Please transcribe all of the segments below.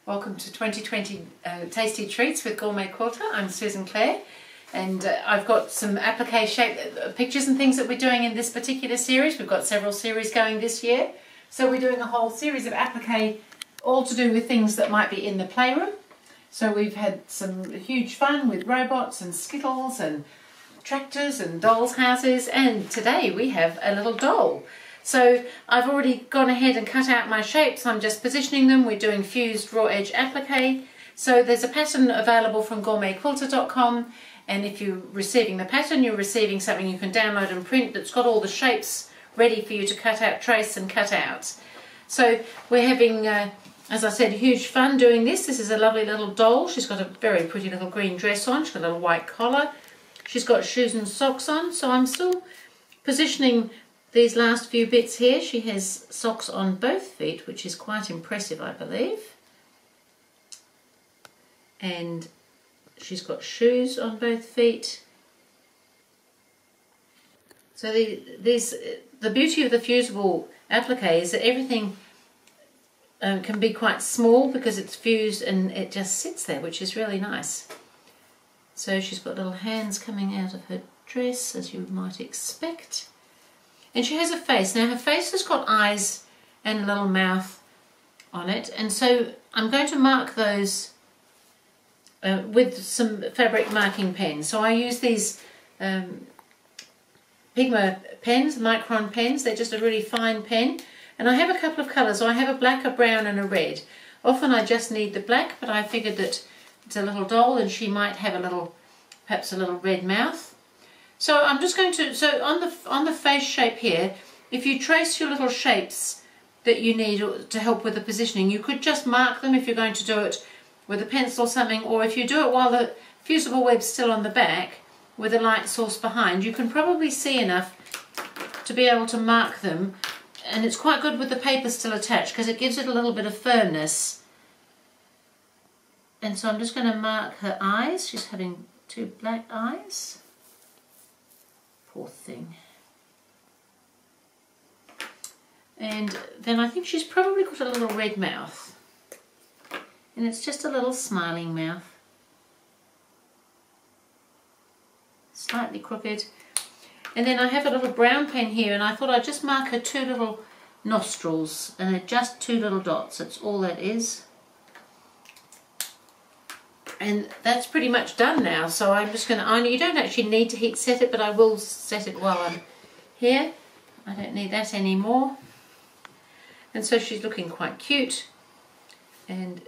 Welcome to 2020 Tasty Treats with GourmetQuilter. I'm Susan Clare, and I've got some applique shape pictures and things that we're doing in this particular series. We've got several series going this year, so we're doing a whole series of applique, all to do with things that might be in the playroom. So we've had some huge fun with robots and skittles and tractors and dolls' houses, and today we have a little doll. So I've already gone ahead and cut out my shapes. I'm just positioning them. We're doing fused raw edge applique. So there's a pattern available from GourmetQuilter.com, and if you're receiving the pattern, you're receiving something you can download and print that's got all the shapes ready for you to cut out, trace and cut out. So we're having, as I said, huge fun doing this. This is a lovely little doll. She's got a very pretty little green dress on. She's got a little white collar. She's got shoes and socks on. So I'm still positioning these last few bits here. She has socks on both feet, which is quite impressive, I believe. And she's got shoes on both feet. So the beauty of the fusible applique is that everything can be quite small because it's fused and it just sits there, which is really nice. So she's got little hands coming out of her dress, as you might expect. And she has a face. Now her face has got eyes and a little mouth on it, and so I'm going to mark those with some fabric marking pens. So I use these Pigma pens, micron pens. They're just a really fine pen, and I have a couple of colours. So I have a black, a brown and a red. Often I just need the black, but I figured that it's a little doll and she might have a little, perhaps a little red mouth. So I'm just going to, so on the face shape here, if you trace your little shapes that you need to help with the positioning, you could just mark them if you're going to do it with a pencil or something, or if you do it while the fusible web's still on the back with a light source behind, you can probably see enough to be able to mark them. And it's quite good with the paper still attached because it gives it a little bit of firmness. And so I'm just going to mark her eyes. She's having two black eyes. Poor thing. And then I think she's probably got a little red mouth, and it's just a little smiling mouth, slightly crooked. And then I have a little brown pen here, and I thought I'd just mark her two little nostrils, and they're just two little dots. That's all that is. And that's pretty much done now, so I'm just going to iron it. You don't actually need to heat set it, but I will set it while I'm here. I don't need that anymore. And so she's looking quite cute. And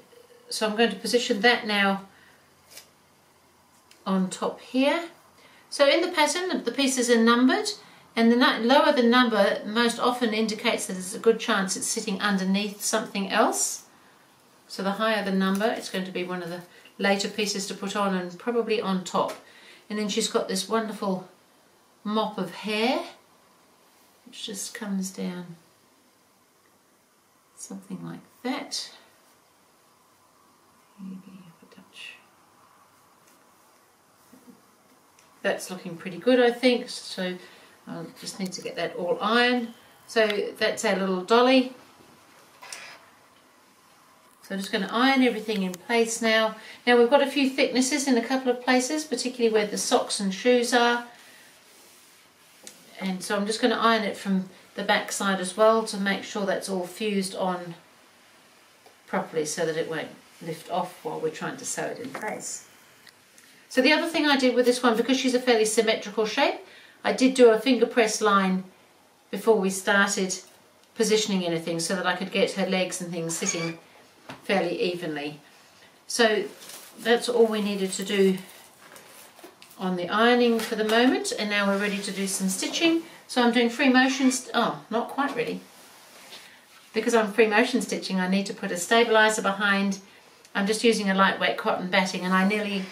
so I'm going to position that now on top here. So in the pattern, the pieces are numbered, and the lower the number most often indicates that there's a good chance it's sitting underneath something else. So the higher the number, it's going to be one of the later pieces to put on, and probably on top. And then she's got this wonderful mop of hair which just comes down something like that. Maybe a touch. That's looking pretty good, I think, so I'll just need to get that all ironed. So that's our little dolly. So I'm just going to iron everything in place now. Now we've got a few thicknesses in a couple of places, particularly where the socks and shoes are. And so I'm just going to iron it from the back side as well to make sure that's all fused on properly so that it won't lift off while we're trying to sew it in place. So the other thing I did with this one, because she's a fairly symmetrical shape, I did do a finger press line before we started positioning anything so that I could get her legs and things sitting fairly evenly. So that's all we needed to do on the ironing for the moment, and now we're ready to do some stitching. So I'm doing free motion, not quite ready. Because I'm free motion stitching, I need to put a stabilizer behind. I'm just using a lightweight cotton batting, and I nearly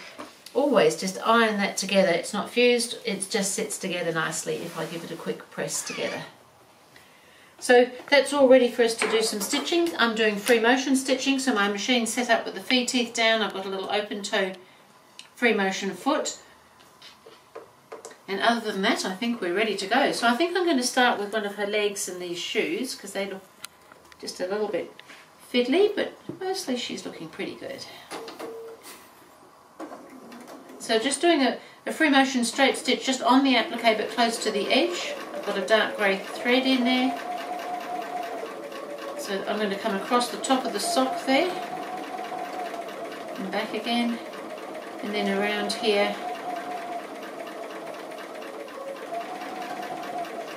always just iron that together. It's not fused, it just sits together nicely if I give it a quick press together. So that's all ready for us to do some stitching. I'm doing free motion stitching, so my machine's set up with the feed teeth down. I've got a little open toe free motion foot. And other than that, I think we're ready to go. So I think I'm going to start with one of her legs and these shoes, because they look just a little bit fiddly, but mostly she's looking pretty good. So just doing a free motion straight stitch just on the applique but close to the edge. I've got a dark grey thread in there. So I'm going to come across the top of the sock there and back again, and then around here.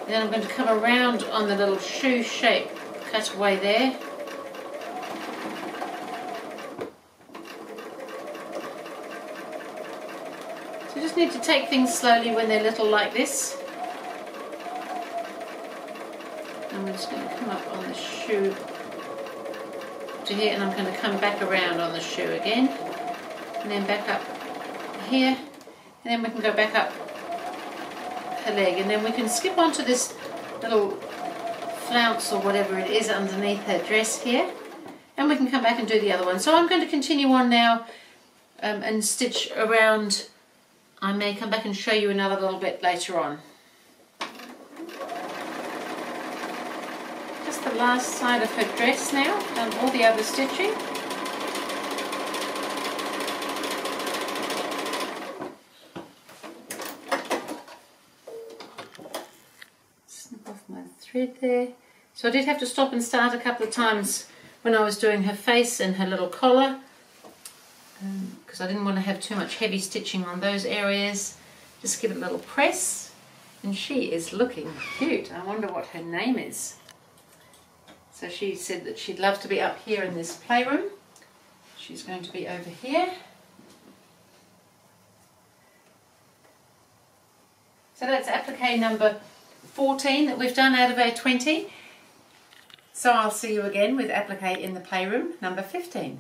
And then I'm going to come around on the little shoe shape cutaway there. So you just need to take things slowly when they're little like this. I'm just going to come up on the shoe to here, and I'm going to come back around on the shoe again, and then back up here, and then we can go back up her leg, and then we can skip onto this little flounce or whatever it is underneath her dress here, and we can come back and do the other one. So I'm going to continue on now and stitch around. I may come back and show you another little bit later on. Just the last side of her dress now, done all the other stitching. Snip off my thread there. So I did have to stop and start a couple of times when I was doing her face and her little collar, because I didn't want to have too much heavy stitching on those areas. Just give it a little press, and she is looking cute. I wonder what her name is. So she said that she'd love to be up here in this playroom. She's going to be over here. So that's applique number 14 that we've done out of our 20. So I'll see you again with applique in the playroom number 15.